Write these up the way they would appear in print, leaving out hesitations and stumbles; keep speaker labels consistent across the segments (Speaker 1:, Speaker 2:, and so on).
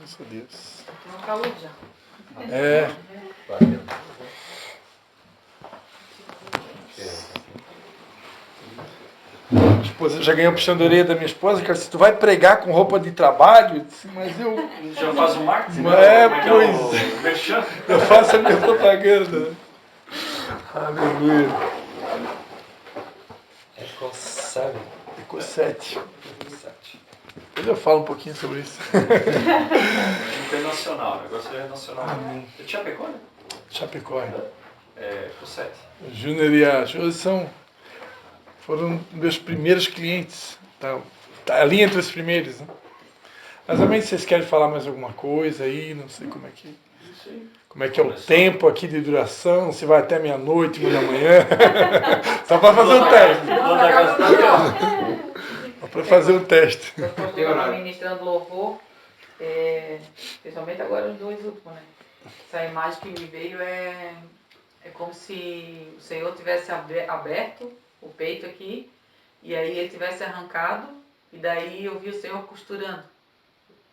Speaker 1: Graças a Deus.
Speaker 2: Tem um calor já.
Speaker 1: É. Minha esposa já ganhou puxando a orelha da minha esposa, que ela disse, tu vai pregar com roupa de trabalho? Eu disse, mas eu...
Speaker 3: Já faz o marketing,
Speaker 1: né?
Speaker 3: Pois.
Speaker 1: Eu faço a minha propaganda. Aleluia.
Speaker 4: Ficou 7.
Speaker 1: Ficou 7. Depois eu falo um pouquinho sobre isso.
Speaker 3: Internacional, o negócio é nacional.
Speaker 1: Amém.
Speaker 3: É Chapecó, né?
Speaker 1: Chapecó.
Speaker 3: Ficou 7.
Speaker 1: O Júnior e a Josi foram meus primeiros clientes. Tá ali entre os primeiros, né? Mas também se vocês querem falar mais alguma coisa aí, não sei como é que é o tempo aqui de duração, se vai até meia-noite, 1 da manhã. Só para fazer um teste. Só para fazer um teste.
Speaker 2: O pastor estava ministrando louvor, principalmente agora os 2 últimos, né? Essa imagem que me veio é como se o Senhor tivesse aberto o peito aqui, e aí ele tivesse arrancado, e daí eu vi o Senhor costurando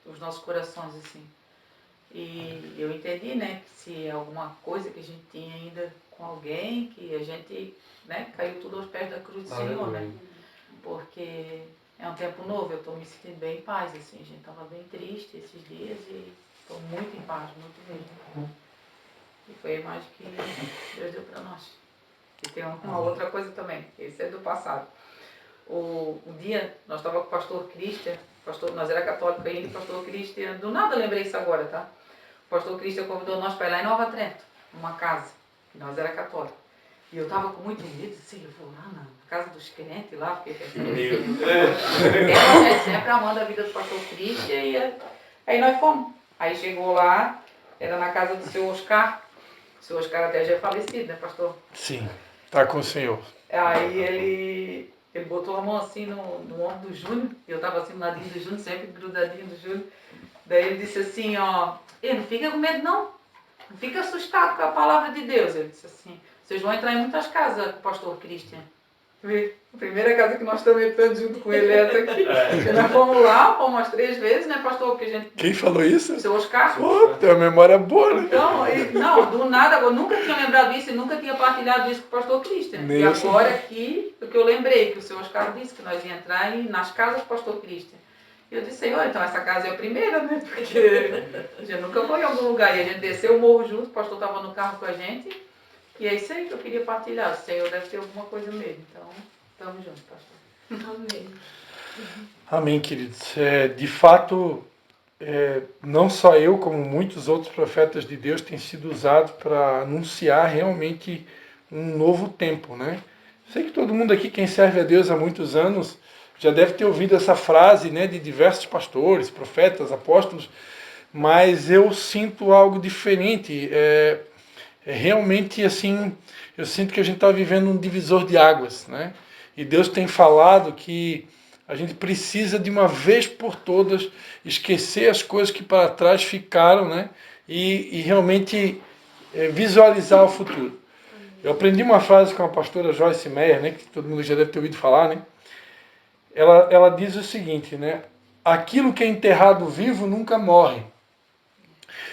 Speaker 2: os nossos corações, assim. E eu entendi, né, que se é alguma coisa que a gente tinha ainda com alguém, que a gente, né, caiu tudo aos pés da cruz do Senhor, né? Porque é um tempo novo, eu estou me sentindo bem em paz, assim, a gente estava bem triste esses dias e estou muito em paz, muito mesmo. E foi a imagem que Deus deu para nós. E tem uma outra coisa também, esse é do passado. Um dia, nós estávamos com o pastor Christian, nós era católico ainda, o pastor Christian, do nada lembrei isso agora, tá? O pastor Christian convidou nós para ir lá em Nova Trento, numa casa, que nós era católico. E eu estava com muito medo, assim, eu vou lá na casa dos crentes lá, fiquei pensando assim, a gente sempre amando a vida do pastor Christian, e aí nós fomos. Aí chegou lá, era na casa do seu Oscar. O seu Oscar até já é falecido, né, pastor?
Speaker 1: Sim, tá com o Senhor.
Speaker 2: Aí ele botou a mão assim no ombro do Júnior, eu estava assim no ladinho do Júnior, sempre grudadinho do Júnior. Daí ele disse assim, ó, não fica com medo não fica assustado com a palavra de Deus. Ele disse assim, vocês vão entrar em muitas casas com o pastor Christian. A primeira casa que nós estamos entrando junto com ele é essa aqui. E nós fomos lá, fomos umas 3 vezes, né, pastor? Porque a gente...
Speaker 1: Quem falou isso?
Speaker 2: O seu Oscar.
Speaker 1: Pô, tem uma memória boa, né?
Speaker 2: Então, não, do nada, eu nunca tinha lembrado disso e nunca tinha partilhado isso com o pastor Christian. E agora aqui, porque eu lembrei que o seu Oscar disse que nós íamos entrar nas casas do pastor Christian. E eu disse, Senhor, então essa casa é a primeira, né? Porque a gente nunca foi em algum lugar. E a gente desceu o morro junto, o pastor estava no carro com a gente. E é isso aí que eu queria partilhar. O Senhor deve ter alguma coisa mesmo. Então, estamos juntos, pastor.
Speaker 5: Amém.
Speaker 1: Amém, queridos. De fato, não só eu, como muitos outros profetas de Deus têm sido usados para anunciar realmente um novo tempo, né? Sei que todo mundo aqui, quem serve a Deus há muitos anos, já deve ter ouvido essa frase, né, de diversos pastores, profetas, apóstolos, mas eu sinto algo diferente. Realmente, assim, eu sinto que a gente está vivendo um divisor de águas, né? E Deus tem falado que a gente precisa, de uma vez por todas, esquecer as coisas que para trás ficaram, né? E realmente visualizar o futuro. Eu aprendi uma frase com a pastora Joyce Meyer, né? Que todo mundo já deve ter ouvido falar, né? Ela diz o seguinte, né? Aquilo que é enterrado vivo nunca morre.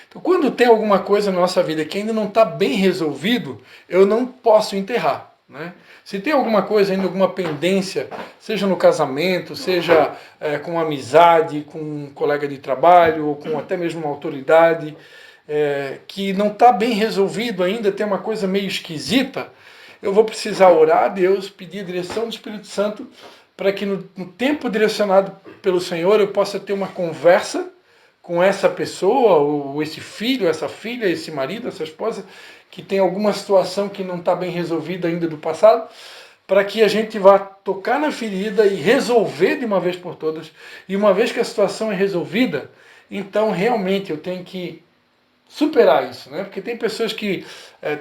Speaker 1: Então, quando tem alguma coisa na nossa vida que ainda não está bem resolvido, eu não posso enterrar, né? Se tem alguma coisa ainda, alguma pendência, seja no casamento, seja com amizade, com um colega de trabalho, ou com até mesmo uma autoridade, que não está bem resolvido ainda, tem uma coisa meio esquisita, eu vou precisar orar a Deus, pedir a direção do Espírito Santo, para que no tempo direcionado pelo Senhor eu possa ter uma conversa com essa pessoa, ou esse filho, essa filha, esse marido, essa esposa, que tem alguma situação que não está bem resolvida ainda do passado, para que a gente vá tocar na ferida e resolver de uma vez por todas. E uma vez que a situação é resolvida, então realmente eu tenho que superar isso, né? Porque tem pessoas que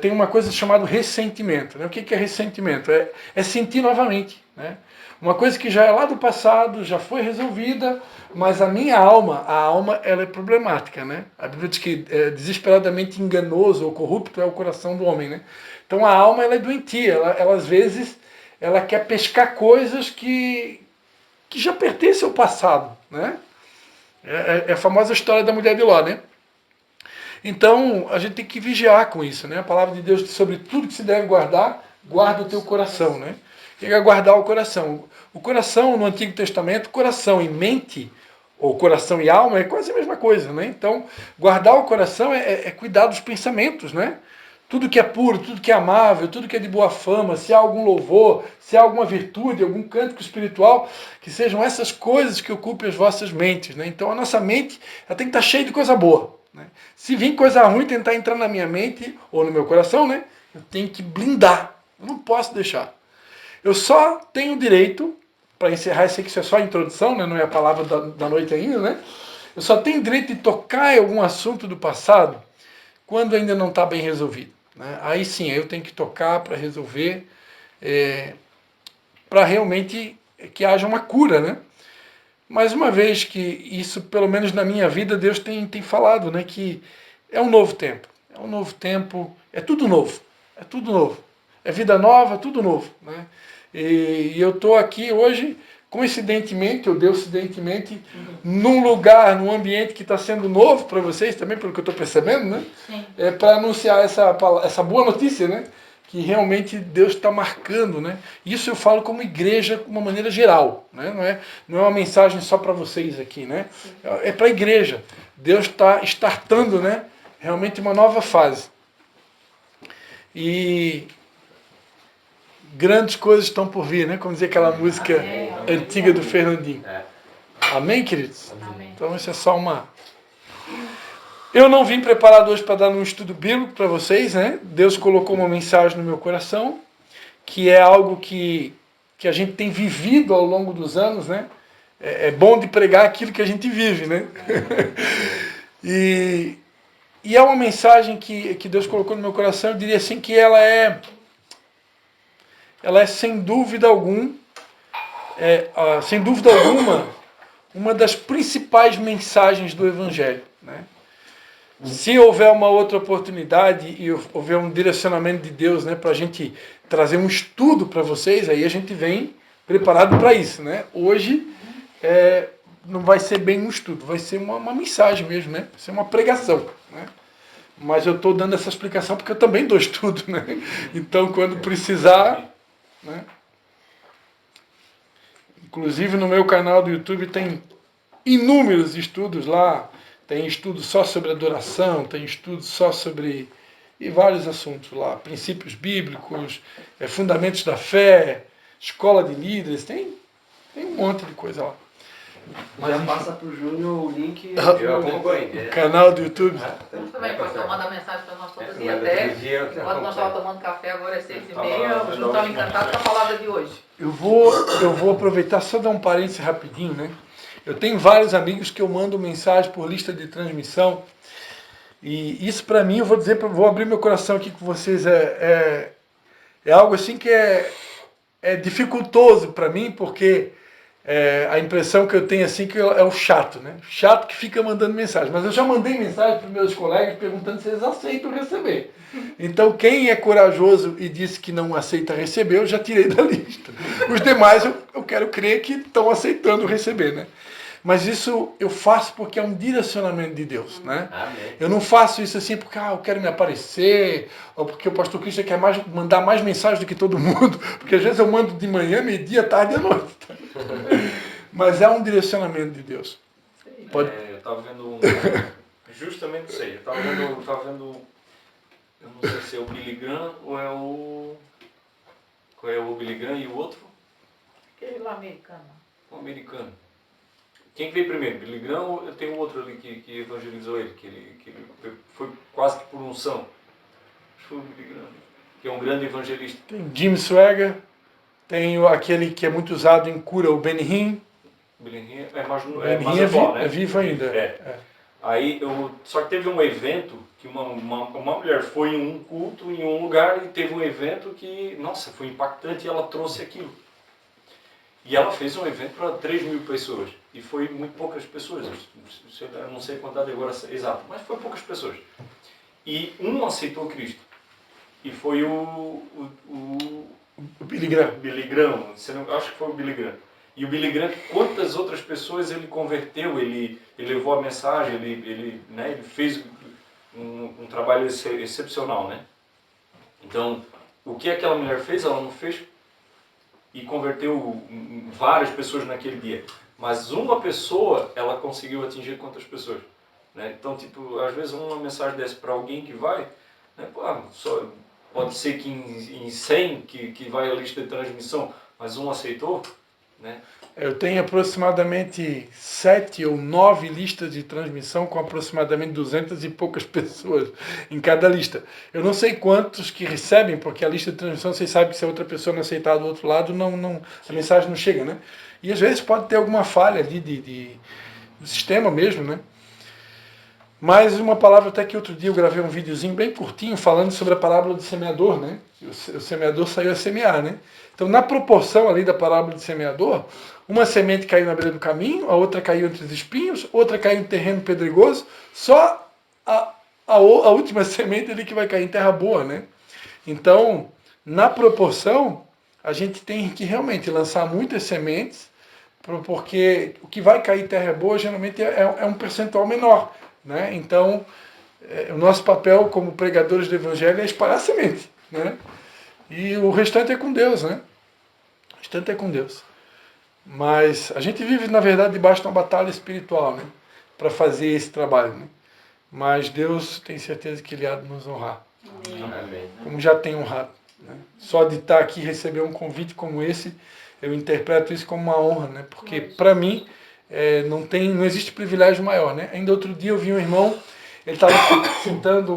Speaker 1: têm uma coisa chamada ressentimento, né? O que é ressentimento? É sentir novamente, né? Uma coisa que já é lá do passado, já foi resolvida, mas a minha alma, ela é problemática, né? A Bíblia diz que desesperadamente enganoso ou corrupto é o coração do homem, né? Então a alma, ela é doentia, ela às vezes ela quer pescar coisas que já pertencem ao passado, né? É a famosa história da mulher de Ló, né? Então, a gente tem que vigiar com isso, né? A palavra de Deus diz sobre tudo que se deve guardar, guarda o teu coração, né? Tem que guardar o coração. O coração, no Antigo Testamento, coração e mente, ou coração e alma, é quase a mesma coisa, né? Então, guardar o coração é cuidar dos pensamentos, né? Tudo que é puro, tudo que é amável, tudo que é de boa fama, se há algum louvor, se há alguma virtude, algum cântico espiritual, que sejam essas coisas que ocupem as vossas mentes, né? Então, a nossa mente ela tem que estar cheia de coisa boa, né? Se vir coisa ruim tentar entrar na minha mente ou no meu coração, né? Eu tenho que blindar. Eu não posso deixar. Eu só tenho direito, para encerrar, eu sei que isso é só a introdução, né? Não é a palavra da noite ainda, né? Eu só tenho direito de tocar em algum assunto do passado quando ainda não está bem resolvido, né? Aí sim, eu tenho que tocar para resolver, para realmente que haja uma cura, né? Mas uma vez que isso, pelo menos na minha vida, Deus tem falado, né, que é um novo tempo. É um novo tempo, é tudo novo. É tudo novo. É vida nova, tudo novo. Né? E eu estou aqui hoje, coincidentemente, ou deucidentemente, num lugar, num ambiente que está sendo novo para vocês também, pelo que eu estou percebendo, né? Para anunciar essa boa notícia, né? Que realmente Deus está marcando, né? Isso eu falo como igreja de uma maneira geral, né? Não é uma mensagem só para vocês aqui, né? É para a igreja. Deus está startando, né? Realmente uma nova fase. E grandes coisas estão por vir, né? Como dizia aquela música antiga do Fernandinho. Amém, queridos?
Speaker 2: Amém.
Speaker 1: Então isso é só uma... Eu não vim preparado hoje para dar um estudo bíblico para vocês, né? Deus colocou uma mensagem no meu coração, que é algo que a gente tem vivido ao longo dos anos, né? É bom de pregar aquilo que a gente vive, né? e é uma mensagem que Deus colocou no meu coração, eu diria assim que ela é sem dúvida alguma, uma das principais mensagens do Evangelho, né? Se houver uma outra oportunidade e houver um direcionamento de Deus, né, para a gente trazer um estudo para vocês, aí a gente vem preparado para isso, né? Hoje não vai ser bem um estudo, vai ser uma mensagem mesmo, né? Vai ser uma pregação, né? Mas eu estou dando essa explicação porque eu também dou estudo, né? Então, quando precisar, né? Inclusive no meu canal do YouTube tem inúmeros estudos lá. Tem estudo só sobre adoração, tem estudo só sobre... e vários assuntos lá. Princípios bíblicos, fundamentos da fé, escola de líderes, tem um monte de coisa lá.
Speaker 4: Mas já passa pro Júnior o link.
Speaker 3: Eu acompanho.
Speaker 1: O canal do YouTube.
Speaker 2: Também pode estar mandando mensagem para nós todos e até enquanto nós estávamos tomando café, agora é 6h30, o Júnior estava encantado com a palavra de hoje.
Speaker 1: Eu vou aproveitar só dar um parênteses rapidinho, né? Eu tenho vários amigos que eu mando mensagem por lista de transmissão. E isso para mim, eu vou dizer, vou abrir meu coração aqui com vocês, é algo assim que é dificultoso para mim, porque a impressão que eu tenho assim que é o chato, né? Chato que fica mandando mensagem. Mas eu já mandei mensagem para meus colegas perguntando se eles aceitam receber. Então quem é corajoso e disse que não aceita receber, eu já tirei da lista. Os demais eu quero crer que estão aceitando receber, né? Mas isso eu faço porque é um direcionamento de Deus, né?
Speaker 4: Amém.
Speaker 1: Eu não faço isso assim porque eu quero me aparecer, ou porque o pastor Cristian quer mandar mais mensagens do que todo mundo, porque às vezes eu mando de manhã, meio-dia, tarde e à noite. Mas é um direcionamento de Deus. Pode...
Speaker 3: eu estava vendo justamente isso aí. Eu estava vendo, eu não sei se é o Billy Graham ou é o... Qual é o Billy Graham e o outro?
Speaker 2: Aquele lá americano.
Speaker 3: O americano. Quem veio primeiro? Billy Graham ou eu tenho outro ali que evangelizou ele, que ele foi quase que por unção? Acho que foi o Billy Graham, que é um grande evangelista.
Speaker 1: Tem Jim Swagger, tem aquele que é muito usado em cura, o Benny Hinn.
Speaker 3: Benny Hinn é mais
Speaker 1: atual,
Speaker 3: né?
Speaker 1: É vivo ainda.
Speaker 3: Aí só que teve um evento que uma mulher foi em um culto, em um lugar, e teve um evento que, nossa, foi impactante e ela trouxe aquilo. E ela fez um evento para 3 mil pessoas. E foi muito poucas pessoas. Eu não sei a quantidade agora exata, mas foi poucas pessoas. E um aceitou Cristo. E foi o
Speaker 1: Billy Graham.
Speaker 3: Billy Graham. Acho que foi o Billy Graham. E o Billy Graham, quantas outras pessoas ele converteu, ele levou a mensagem, ele fez um trabalho excepcional, né? Então, o que aquela mulher fez, ela não fez e converteu várias pessoas naquele dia. Mas uma pessoa, ela conseguiu atingir quantas pessoas? Né? Então, tipo, às vezes uma mensagem dessa para alguém que vai, né? Pode ser que em 100 que vai a lista de transmissão, mas um aceitou, né?
Speaker 1: Eu tenho aproximadamente 7 ou 9 listas de transmissão com aproximadamente 200 e poucas pessoas em cada lista. Eu não sei quantos que recebem, porque a lista de transmissão, vocês sabem que se a outra pessoa não aceitar do outro lado, a mensagem não chega, né? E às vezes pode ter alguma falha ali do sistema mesmo, né? Mais uma palavra, até que outro dia eu gravei um videozinho bem curtinho falando sobre a parábola do semeador, né? O semeador saiu a semear, né? Então, na proporção ali da parábola do semeador, uma semente caiu na beira do caminho, a outra caiu entre os espinhos, outra caiu em terreno pedregoso, só a última semente ali que vai cair em terra boa, né? Então, na proporção, a gente tem que realmente lançar muitas sementes, porque o que vai cair em terra boa geralmente é um percentual menor, né? Então, o nosso papel como pregadores do Evangelho é espalhar semente, né? E o restante é com Deus, né? O restante é com Deus. Mas a gente vive, na verdade, debaixo de uma batalha espiritual, né? Para fazer esse trabalho, né? Mas Deus tem certeza que Ele há de nos honrar.
Speaker 3: Amém.
Speaker 1: Como já tem honrado, né? Só de estar aqui e receber um convite como esse, eu interpreto isso como uma honra, né? Porque para mim não existe privilégio maior, né? Ainda outro dia eu vi um irmão, ele estava citando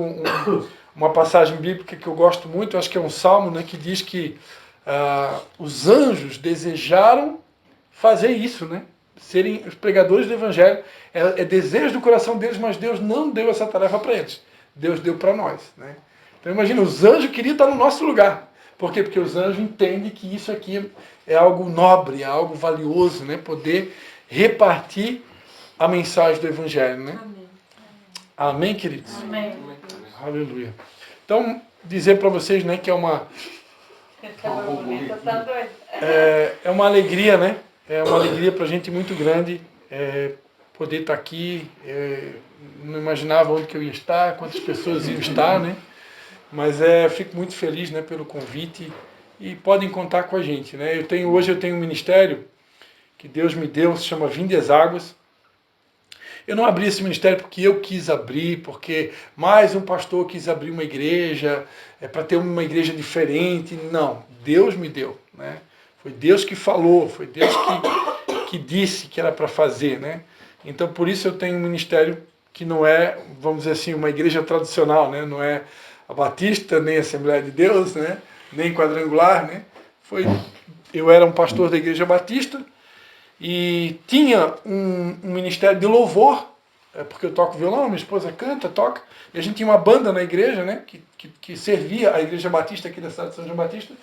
Speaker 1: uma passagem bíblica que eu gosto muito, acho que é um salmo, né? Que diz que os anjos desejaram fazer isso, né? Serem os pregadores do Evangelho. É desejo do coração deles, mas Deus não deu essa tarefa para eles. Deus deu para nós, né? Então imagina, os anjos queriam estar no nosso lugar. Por quê? Porque os anjos entendem que isso aqui é algo nobre, é algo valioso, né? Poder repartir a mensagem do Evangelho, né?
Speaker 2: Amém.
Speaker 1: Amém, queridos?
Speaker 2: Amém.
Speaker 1: Aleluia. Então, dizer para vocês, né, que é uma alegria, né? É uma alegria para a gente muito grande poder estar aqui. Não imaginava onde que eu ia estar, quantas pessoas iam estar, né? Mas fico muito feliz, né, pelo convite e podem contar com a gente, né? Hoje eu tenho um ministério que Deus me deu, se chama Vinde às Águas. Eu não abri esse ministério porque eu quis abrir, porque mais um pastor quis abrir uma igreja, para ter uma igreja diferente. Não, Deus me deu, né? Foi Deus que falou, foi Deus que disse que era para fazer, né? Então, por isso eu tenho um ministério que não é, vamos dizer assim, uma igreja tradicional, né? Não é a Batista, nem a Assembleia de Deus, né? Nem Quadrangular, né? Eu era um pastor da Igreja Batista e tinha um ministério de louvor, porque eu toco violão, minha esposa canta, toca, e a gente tinha uma banda na igreja, né? Que servia a Igreja Batista aqui da cidade de São João Batista,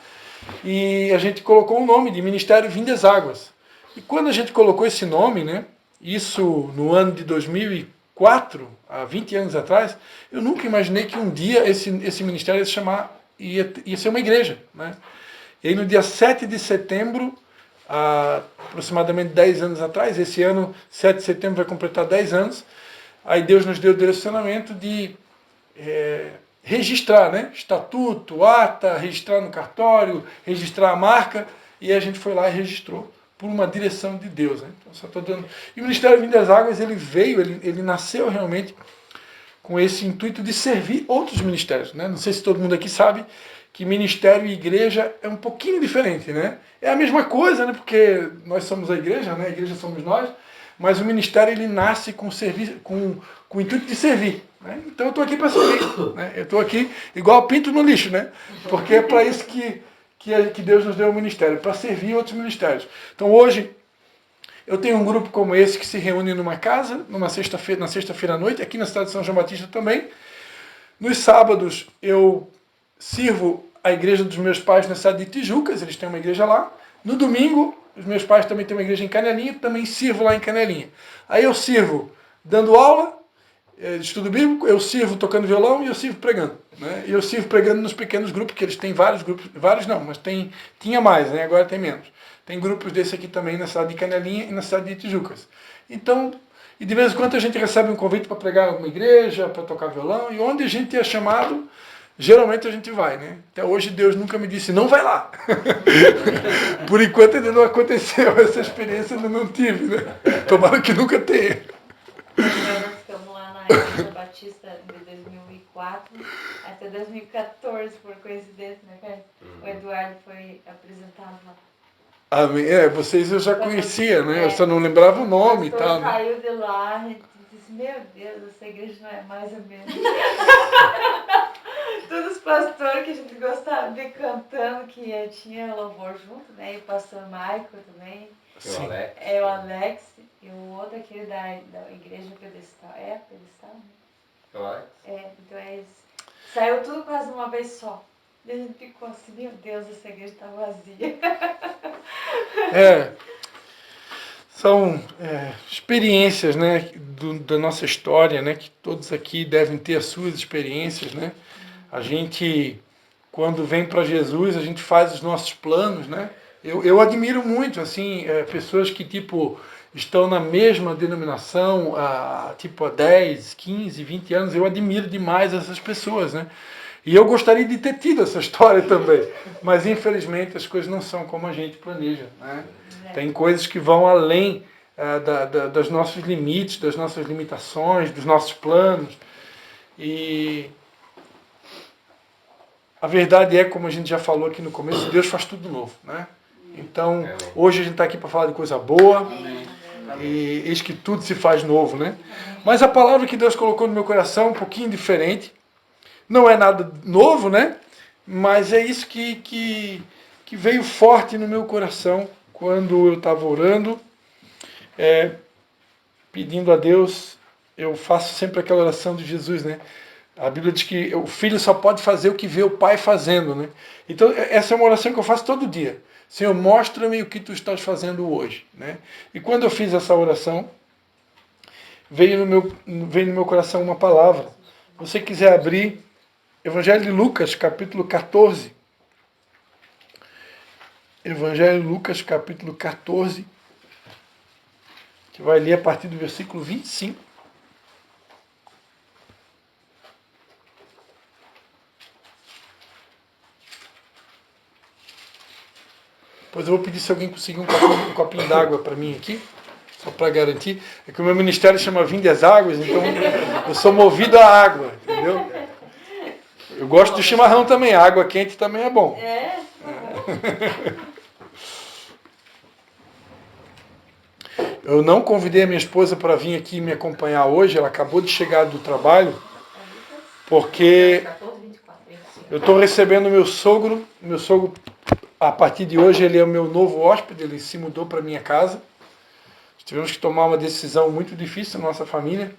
Speaker 1: e a gente colocou o nome de Ministério Vinde às Águas. E quando a gente colocou esse nome, né? Isso no ano de 2004, há 20 anos atrás, eu nunca imaginei que um dia esse ministério ia ser uma igreja, né? E aí no dia 7 de setembro, há aproximadamente 10 anos atrás, esse ano, 7 de setembro, vai completar 10 anos, aí Deus nos deu o direcionamento de registrar, né? Estatuto, ata, registrar no cartório, registrar a marca, e a gente foi lá e registrou, por uma direção de Deus, né? Então, só tô dando... E o Ministério Vinde às Águas, ele nasceu realmente com esse intuito de servir outros ministérios, né? Não sei se todo mundo aqui sabe que ministério e igreja é um pouquinho diferente, né? É a mesma coisa, né? Porque nós somos a igreja, né? A igreja somos nós, mas o ministério ele nasce com o intuito de servir, né? Então eu estou aqui para servir, né? Eu estou aqui igual pinto no lixo, né? Porque é para isso que Deus nos deu o ministério, para servir outros ministérios. Então hoje eu tenho um grupo como esse que se reúne numa casa, na sexta-feira à noite, aqui na cidade de São João Batista também. Nos sábados eu sirvo a igreja dos meus pais na cidade de Tijucas, eles têm uma igreja lá. No domingo, os meus pais também têm uma igreja em Canelinha, também sirvo lá em Canelinha. Aí eu sirvo dando aula de estudo bíblico, eu sirvo tocando violão e eu sirvo pregando, né? E eu sirvo pregando nos pequenos grupos, que eles têm vários grupos, vários não, mas tinha mais, né? Agora tem menos. Tem grupos desse aqui também na cidade de Canelinha e na cidade de Tijucas. Então, e de vez em quando a gente recebe um convite para pregar em alguma igreja, para tocar violão, e onde a gente é chamado, geralmente a gente vai, né? Até hoje Deus nunca me disse, não vai lá. Por enquanto ainda não aconteceu, essa experiência eu ainda não tive, né? Tomara que nunca tenha.
Speaker 5: Nós ficamos lá na Igreja Batista de 2004 até 2014, por coincidência, né, cara? O Eduardo foi apresentado lá.
Speaker 1: Amém. Vocês eu já conhecia, né? Eu só não lembrava o nome e tal. Né?
Speaker 5: Saiu de lá, a gente disse, meu Deus, essa igreja não é mais a mesma. Todos os pastores que a gente gostava de cantando, que tinha louvor junto, né? E o pastor Michael também.
Speaker 1: Sim.
Speaker 5: É o Alex. E o outro, aquele da igreja Pedestal. É Pedestal, né? Então é isso. Saiu tudo quase de uma vez só. E a gente ficou assim, meu Deus, essa igreja tá vazia.
Speaker 1: São experiências, né, da nossa história, né, que todos aqui devem ter as suas experiências, né? A gente, quando vem para Jesus, a gente faz os nossos planos, né? Eu admiro muito, assim, pessoas que, tipo, estão na mesma denominação há 10, 15, 20 anos. Eu admiro demais essas pessoas, né? E eu gostaria de ter tido essa história também. Mas, infelizmente, as coisas não são como a gente planeja, né? Tem coisas que vão além dos nossos limites, das nossas limitações, dos nossos planos. E a verdade é, como a gente já falou aqui no começo, Deus faz tudo novo, né? Então, hoje a gente está aqui para falar de coisa boa. E eis que tudo se faz novo, né? Mas a palavra que Deus colocou no meu coração é um pouquinho diferente. Não é nada novo, né? Mas é isso que veio forte no meu coração quando eu estava orando, pedindo a Deus. Eu faço sempre aquela oração de Jesus, né? A Bíblia diz que o filho só pode fazer o que vê o pai fazendo, né? Então, essa é uma oração que eu faço todo dia. Senhor, mostra-me o que tu estás fazendo hoje, né? E quando eu fiz essa oração, veio no meu coração uma palavra. Se você quiser abrir Evangelho de Lucas, capítulo 14. Evangelho de Lucas, capítulo 14. Que vai ler a partir do versículo 25. Depois eu vou pedir se alguém conseguir um copinho d'água para mim aqui, só para garantir. É que o meu ministério chama Vinde as Águas, então eu sou movido à água, entendeu? Eu gosto do chimarrão também, a água quente também é bom. Eu não convidei a minha esposa para vir aqui me acompanhar hoje, ela acabou de chegar do trabalho, porque eu estou recebendo meu sogro, a partir de hoje ele é o meu novo hóspede, ele se mudou para minha casa. Tivemos que tomar uma decisão muito difícil na nossa família.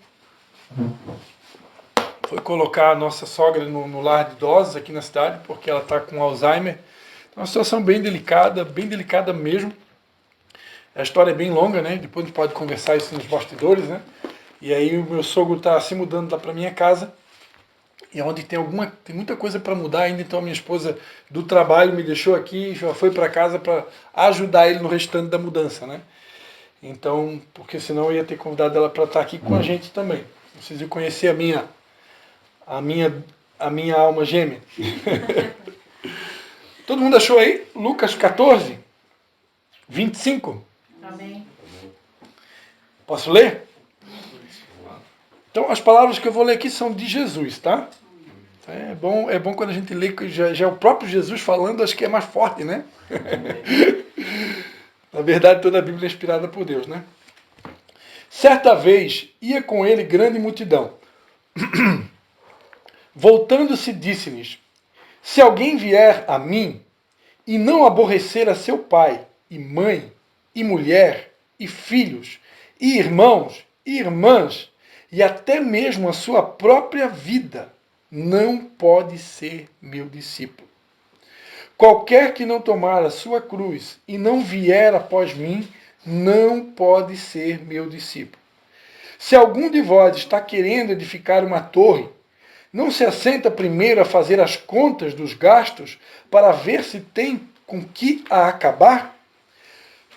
Speaker 1: Foi colocar a nossa sogra no lar de idosos aqui na cidade, porque ela está com Alzheimer. É uma situação bem delicada mesmo. A história é bem longa, né? Depois a gente pode conversar isso nos bastidores, né? E aí o meu sogro está se mudando lá para minha casa. E onde tem muita coisa para mudar ainda, então a minha esposa do trabalho me deixou aqui e já foi para casa para ajudar ele no restante da mudança, né? Então, porque senão eu ia ter convidado ela para estar aqui com a gente também. Vocês iam conhecer a minha alma gêmea. Todo mundo achou aí? Lucas 14, 25.
Speaker 5: Amém.
Speaker 1: Posso ler? Então, as palavras que eu vou ler aqui são de Jesus, tá? É bom quando a gente lê que já é o próprio Jesus falando, acho que é mais forte, né? Na verdade, toda a Bíblia é inspirada por Deus, né? Certa vez, ia com ele grande multidão. Voltando-se, disse-lhes: se alguém vier a mim e não aborrecer a seu pai e mãe e mulher e filhos e irmãos e irmãs e até mesmo a sua própria vida, não pode ser meu discípulo. Qualquer que não tomar a sua cruz e não vier após mim, não pode ser meu discípulo. Se algum de vós está querendo edificar uma torre, não se assenta primeiro a fazer as contas dos gastos para ver se tem com que a acabar?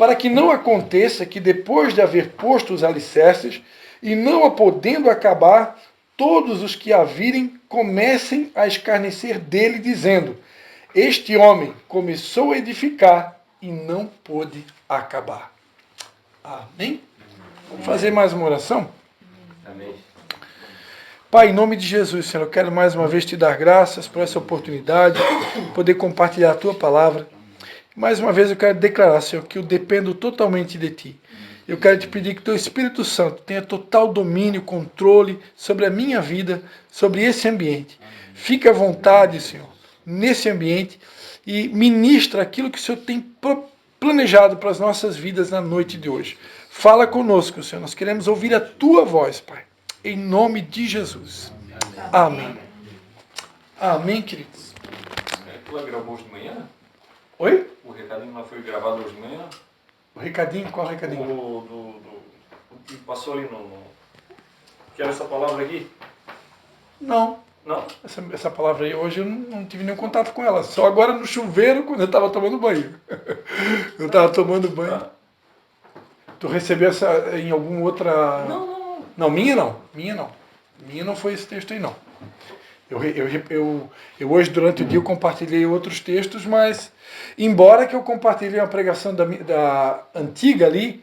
Speaker 1: para que não aconteça que depois de haver posto os alicerces, e não a podendo acabar, todos os que a virem comecem a escarnecer dele, dizendo: este homem começou a edificar e não pôde acabar. Amém? Vamos fazer mais uma oração?
Speaker 3: Amém.
Speaker 1: Pai, em nome de Jesus, Senhor, eu quero mais uma vez te dar graças por essa oportunidade, poder compartilhar a tua palavra. Mais uma vez eu quero declarar, Senhor, que eu dependo totalmente de ti. Eu quero te pedir que teu Espírito Santo tenha total domínio, controle sobre a minha vida, sobre esse ambiente. Fique à vontade, Senhor, nesse ambiente e ministra aquilo que o Senhor tem planejado para as nossas vidas na noite de hoje. Fala conosco, Senhor. Nós queremos ouvir a tua voz, Pai. Em nome de Jesus. Amém. Amém, queridos.
Speaker 3: Tu lá gravou hoje de manhã?
Speaker 1: Oi?
Speaker 3: O recadinho lá foi gravado hoje de manhã?
Speaker 1: O recadinho? Qual recadinho?
Speaker 3: O que passou ali no... Que era essa palavra aqui?
Speaker 1: Não.
Speaker 3: Não?
Speaker 1: Essa palavra aí, hoje eu não tive nenhum contato com ela. Só agora no chuveiro, quando eu estava tomando banho. Eu estava tomando banho. Tu recebeu essa em alguma outra...
Speaker 3: Não.
Speaker 1: Não, minha não. Minha não foi esse texto aí, não. Eu hoje, durante o dia, eu compartilhei outros textos, mas, embora que eu compartilhei uma pregação da antiga ali,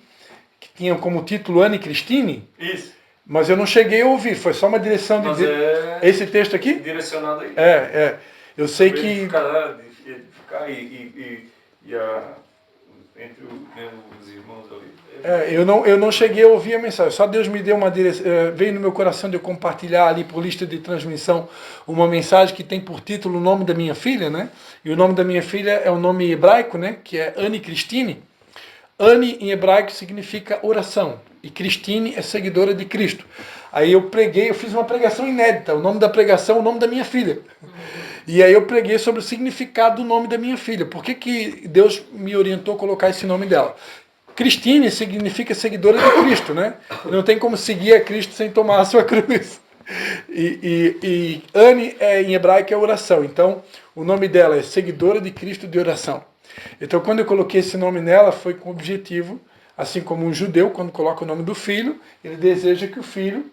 Speaker 1: que tinha como título Anne Cristine,
Speaker 3: Isso.
Speaker 1: mas eu não cheguei a ouvir, foi só uma direção de... Esse texto aqui?
Speaker 3: Direcionado aí.
Speaker 1: Eu sei que...
Speaker 3: Edificar entre os irmãos ali.
Speaker 1: Eu não cheguei a ouvir a mensagem, só Deus me deu uma direção, veio no meu coração de eu compartilhar ali por lista de transmissão uma mensagem que tem por título o nome da minha filha, né? E o nome da minha filha é um nome hebraico, né? Que é Anne Cristine. Anne em hebraico significa oração e Cristine é seguidora de Cristo. Aí eu fiz uma pregação inédita, o nome da pregação é o nome da minha filha. E aí eu preguei sobre o significado do nome da minha filha. Por que Deus me orientou a colocar esse nome dela? Cristine significa seguidora de Cristo, né? Não tem como seguir a Cristo sem tomar a sua cruz. E Anne em hebraico é oração. Então, o nome dela é seguidora de Cristo de oração. Então, quando eu coloquei esse nome nela, foi com o objetivo, assim como um judeu, quando coloca o nome do filho, ele deseja que o filho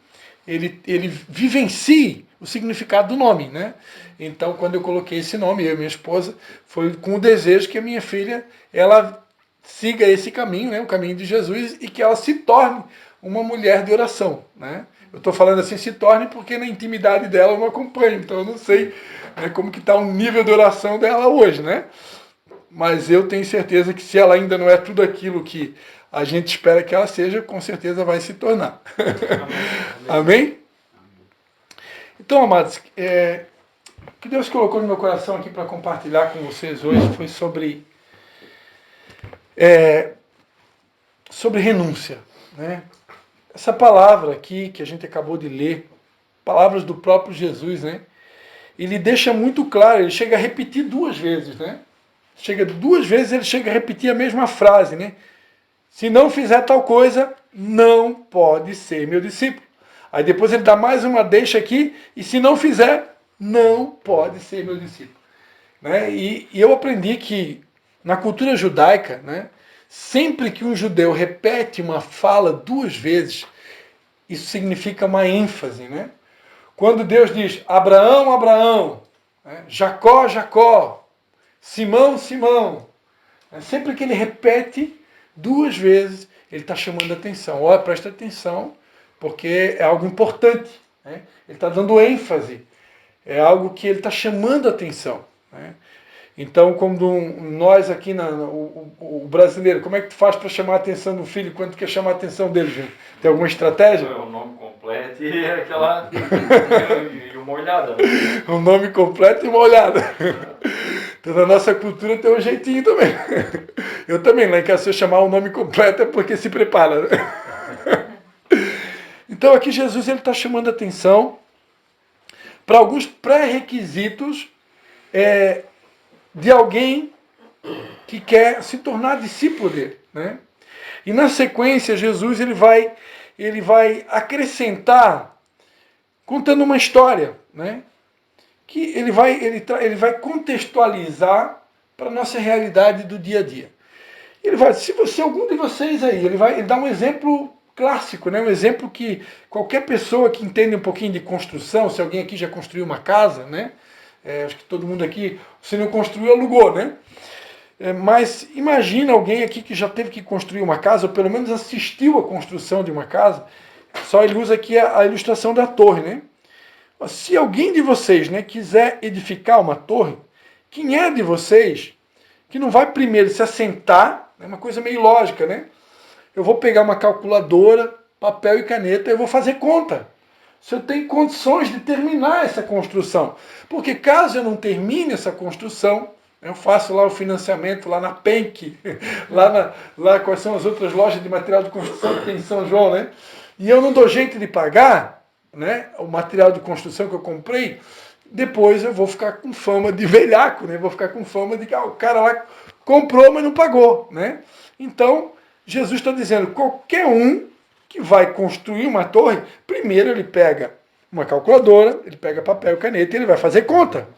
Speaker 1: ele vivencie o significado do nome, né? Então, quando eu coloquei esse nome, eu e minha esposa, foi com o desejo que a minha filha, ela siga esse caminho, né? O caminho de Jesus, e que ela se torne uma mulher de oração, né? Eu estou falando assim, se torne, porque na intimidade dela eu não acompanho, então eu não sei, né, como que está o nível de oração dela hoje, né? Mas eu tenho certeza que se ela ainda não é tudo aquilo que a gente espera que ela seja, com certeza vai se tornar. Amém? Então, amados, o que Deus colocou no meu coração aqui para compartilhar com vocês hoje foi sobre renúncia, né? Essa palavra aqui que a gente acabou de ler, palavras do próprio Jesus, né? Ele deixa muito claro, ele chega a repetir 2 vezes, né? Ele chega a repetir a mesma frase, né? Se não fizer tal coisa, não pode ser meu discípulo. Aí depois ele dá mais uma deixa aqui, e se não fizer, não pode ser meu discípulo. Né? E eu aprendi que na cultura judaica, né, sempre que um judeu repete uma fala 2 vezes, isso significa uma ênfase. Né? Quando Deus diz Abraão, Abraão, né, Jacó, Jacó, Simão, Simão, sempre que ele repete 2 vezes, ele está chamando a atenção. Olha, presta atenção, porque é algo importante. Né? Ele está dando ênfase. É algo que ele está chamando a atenção. Né? Então, quando nós aqui, o brasileiro, como é que tu faz para chamar a atenção do filho quando tu quer chamar a atenção dele, Júnior? Tem alguma estratégia?
Speaker 3: O nome completo e aquela... e uma olhada. Né?
Speaker 1: O nome completo e uma olhada. Então, na nossa cultura tem um jeitinho também. Eu também, lá em casa, se eu chamar o nome completo é porque se prepara. Né? Então, aqui Jesus está chamando a atenção para alguns pré-requisitos de alguém que quer se tornar discípulo dele. Né? E na sequência, Jesus ele vai acrescentar, contando uma história, né? Que ele vai contextualizar para a nossa realidade do dia a dia. Ele vai, se algum de vocês aí, ele dá um exemplo clássico, né? Um exemplo que qualquer pessoa que entende um pouquinho de construção, se alguém aqui já construiu uma casa, né? Acho que todo mundo aqui, se não construiu, alugou, né? Mas imagina alguém aqui que já teve que construir uma casa, ou pelo menos assistiu à construção de uma casa. Só ele usa aqui a ilustração da torre, né? Se alguém de vocês, né, quiser edificar uma torre, quem é de vocês que não vai primeiro se assentar, é uma coisa meio lógica, né? Eu vou pegar uma calculadora, papel e caneta, eu vou fazer conta. Se eu tenho condições de terminar essa construção. Porque caso eu não termine essa construção, eu faço lá o financiamento, lá na PENC, lá quais são as outras lojas de material de construção que tem em São João, né? E eu não dou jeito de pagar, né, o material de construção que eu comprei, depois eu vou ficar com fama de velhaco, né? Vou ficar com fama de que o cara lá comprou, mas não pagou, né? Então, Jesus está dizendo, qualquer um que vai construir uma torre, primeiro ele pega uma calculadora, ele pega papel e caneta e ele vai fazer conta,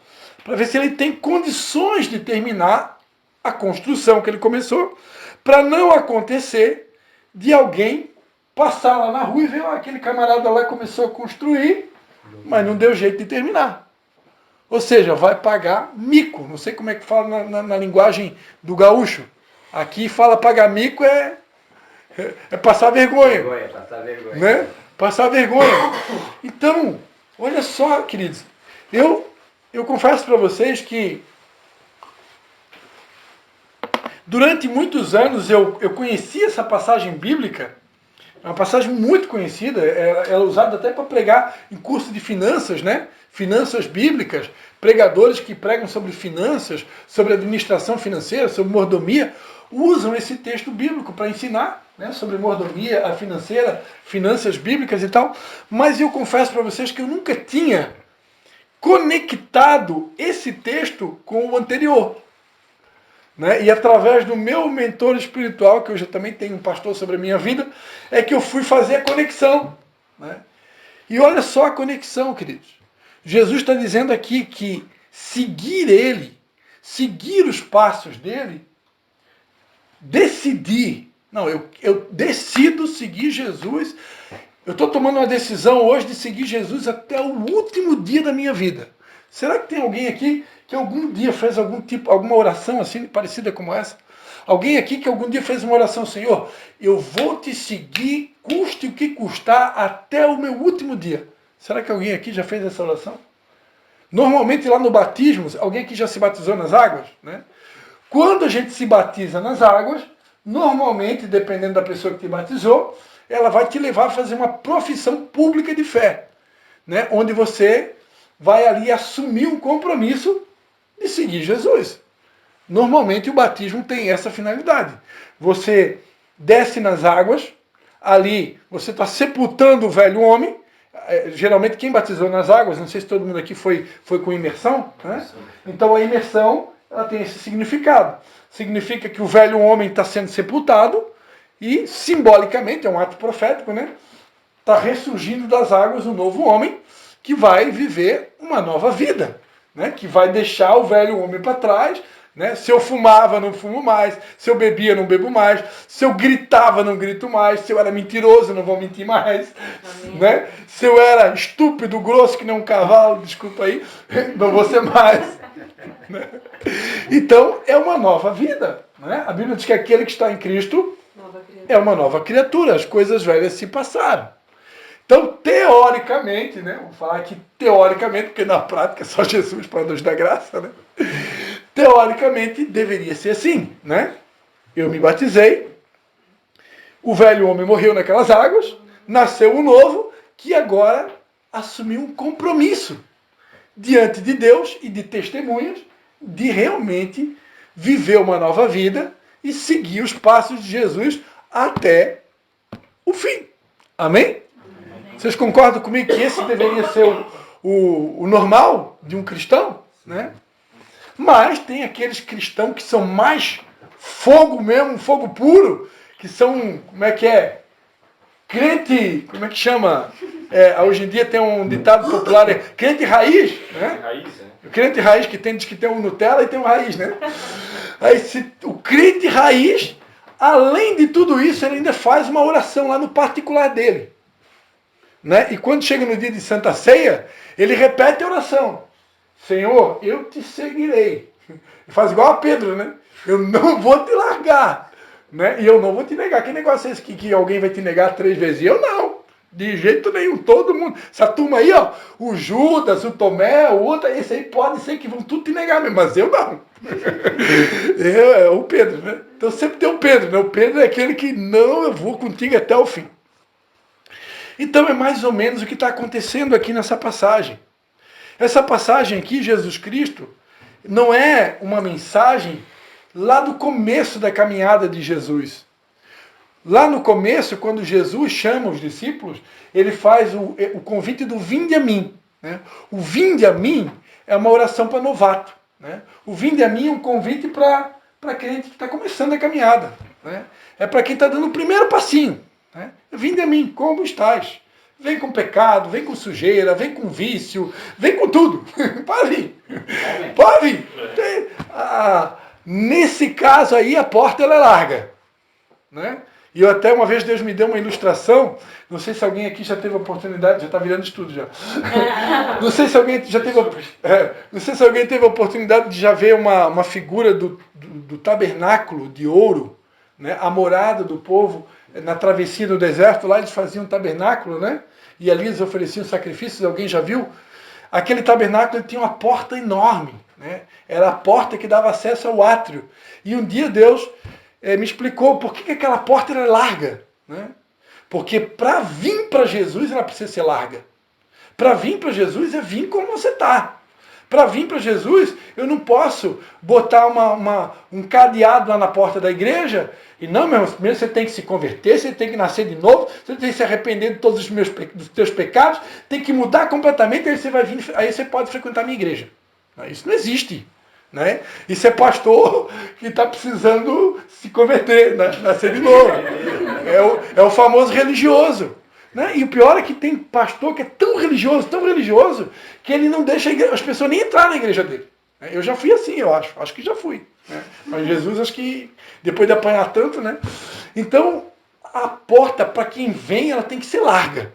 Speaker 1: para ver se ele tem condições de terminar a construção que ele começou, para não acontecer de alguém passar lá na rua e ver, aquele camarada lá começou a construir, mas não deu jeito de terminar. Ou seja, vai pagar mico. Não sei como é que fala na linguagem do gaúcho. Aqui fala pagar mico é passar vergonha.
Speaker 6: Passar vergonha.
Speaker 1: Né? Passar vergonha. Então, olha só, queridos. Eu confesso para vocês que durante muitos anos eu conheci essa passagem bíblica. É uma passagem muito conhecida, ela é usada até para pregar em curso de finanças, né? Finanças bíblicas, pregadores que pregam sobre finanças, sobre administração financeira, sobre mordomia, usam esse texto bíblico para ensinar, né, sobre mordomia a financeira, finanças bíblicas e tal. Mas eu confesso para vocês que eu nunca tinha conectado esse texto com o anterior. Né? E através do meu mentor espiritual, que eu já também tenho um pastor sobre a minha vida, é que eu fui fazer a conexão. Né? E olha só a conexão, queridos. Jesus está dizendo aqui que seguir ele, seguir os passos dele, decidir. Não, eu decido seguir Jesus. Eu estou tomando uma decisão hoje de seguir Jesus até o último dia da minha vida. Será que tem alguém aqui que algum dia fez alguma oração assim, parecida como essa? Alguém aqui que algum dia fez uma oração, Senhor, eu vou te seguir, custe o que custar, até o meu último dia. Será que alguém aqui já fez essa oração? Normalmente lá no batismo, alguém aqui já se batizou nas águas? Né? Quando a gente se batiza nas águas, normalmente, dependendo da pessoa que te batizou, ela vai te levar a fazer uma profissão pública de fé. Né? Onde você vai ali assumir um compromisso de seguir Jesus. Normalmente o batismo tem essa finalidade. Você desce nas águas, ali você está sepultando o velho homem. Geralmente quem batizou nas águas, não sei se todo mundo aqui foi com imersão, né? Então a imersão ela tem esse significado. Significa que o velho homem está sendo sepultado e simbolicamente, é um ato profético, né? Está ressurgindo das águas um novo homem que vai viver uma nova vida, né? Que vai deixar o velho homem para trás. Né? Se eu fumava, não fumo mais. Se eu bebia, não bebo mais. Se eu gritava, não grito mais. Se eu era mentiroso, não vou mentir mais. Né? Se eu era estúpido, grosso, que nem um cavalo, desculpa aí, não vou ser mais. Né? Então, é uma nova vida. Né? A Bíblia diz que aquele que está em Cristo é uma nova criatura. As coisas velhas se passaram. Então, teoricamente, né? Vou falar aqui teoricamente, porque na prática é só Jesus para nos dar graça, né? Teoricamente, deveria ser assim, né? Eu me batizei, o velho homem morreu naquelas águas, nasceu um novo, que agora assumiu um compromisso diante de Deus e de testemunhas de realmente viver uma nova vida e seguir os passos de Jesus até o fim. Amém? Vocês concordam comigo que esse deveria ser o normal de um cristão? Né? Mas tem aqueles cristãos que são mais fogo mesmo, fogo puro, que são, como é que é? Crente, como é que chama? Hoje em dia tem um ditado popular, crente raiz, né? O crente raiz diz que tem um Nutella e tem um raiz, né? Aí o crente raiz além de tudo isso, ele ainda faz uma oração lá no particular dele. Né? E quando chega no dia de Santa Ceia, ele repete a oração. Senhor, eu te seguirei. Ele faz igual a Pedro, né? Eu não vou te largar. Né? E eu não vou te negar. Que negócio é esse que alguém vai te negar 3 vezes? Eu não. De jeito nenhum. Todo mundo. Essa turma aí, ó. O Judas, o Tomé, o outro. Esse aí pode ser que vão tudo te negar mesmo. Mas eu não. É o Pedro, né? Então sempre tem o Pedro, né? O Pedro é aquele que não, eu vou contigo até o fim. Então é mais ou menos o que está acontecendo aqui nessa passagem. Essa passagem aqui, Jesus Cristo, não é uma mensagem lá do começo da caminhada de Jesus. Lá no começo, quando Jesus chama os discípulos, ele faz o convite do vinde a mim. Né? O vinde a mim é uma oração para novato. Né? O vinde a mim é um convite para crente que está começando a caminhada. Né? É para quem está dando o primeiro passinho. Né? Vinde a mim, como estás? Vem com pecado, vem com sujeira, vem com vício, vem com tudo. Pode vir. Pode vir. Nesse caso aí, a porta ela é larga. Né? E eu até uma vez Deus me deu uma ilustração, não sei se alguém aqui já teve a oportunidade, já está virando estudo já. Não sei se alguém já teve, não sei se alguém teve a oportunidade de já ver uma figura do tabernáculo de ouro, né? A morada do povo na travessia do deserto, lá eles faziam um tabernáculo, né? E ali eles ofereciam sacrifícios, alguém já viu? Aquele tabernáculo tinha uma porta enorme, né? Era a porta que dava acesso ao átrio. E um dia Deus me explicou por que aquela porta era larga. Né? Porque para vir para Jesus ela precisa ser larga. Para vir para Jesus é vir como você está. Para vir para Jesus, eu não posso botar um cadeado lá na porta da igreja. E não, meu irmão, primeiro você tem que se converter, você tem que nascer de novo, você tem que se arrepender de todos dos teus pecados, tem que mudar completamente, aí você vai vir, aí você pode frequentar a minha igreja. Isso não existe. Né? Isso é pastor que está precisando se converter, né? Nascer de novo. É o famoso religioso. Né? E o pior é que tem pastor que é tão religioso, que ele não deixa as pessoas nem entrar na igreja dele. Eu já fui assim, eu acho que já fui. Né? Mas Jesus, acho que depois de apanhar tanto, né? Então, a porta para quem vem, ela tem que ser larga.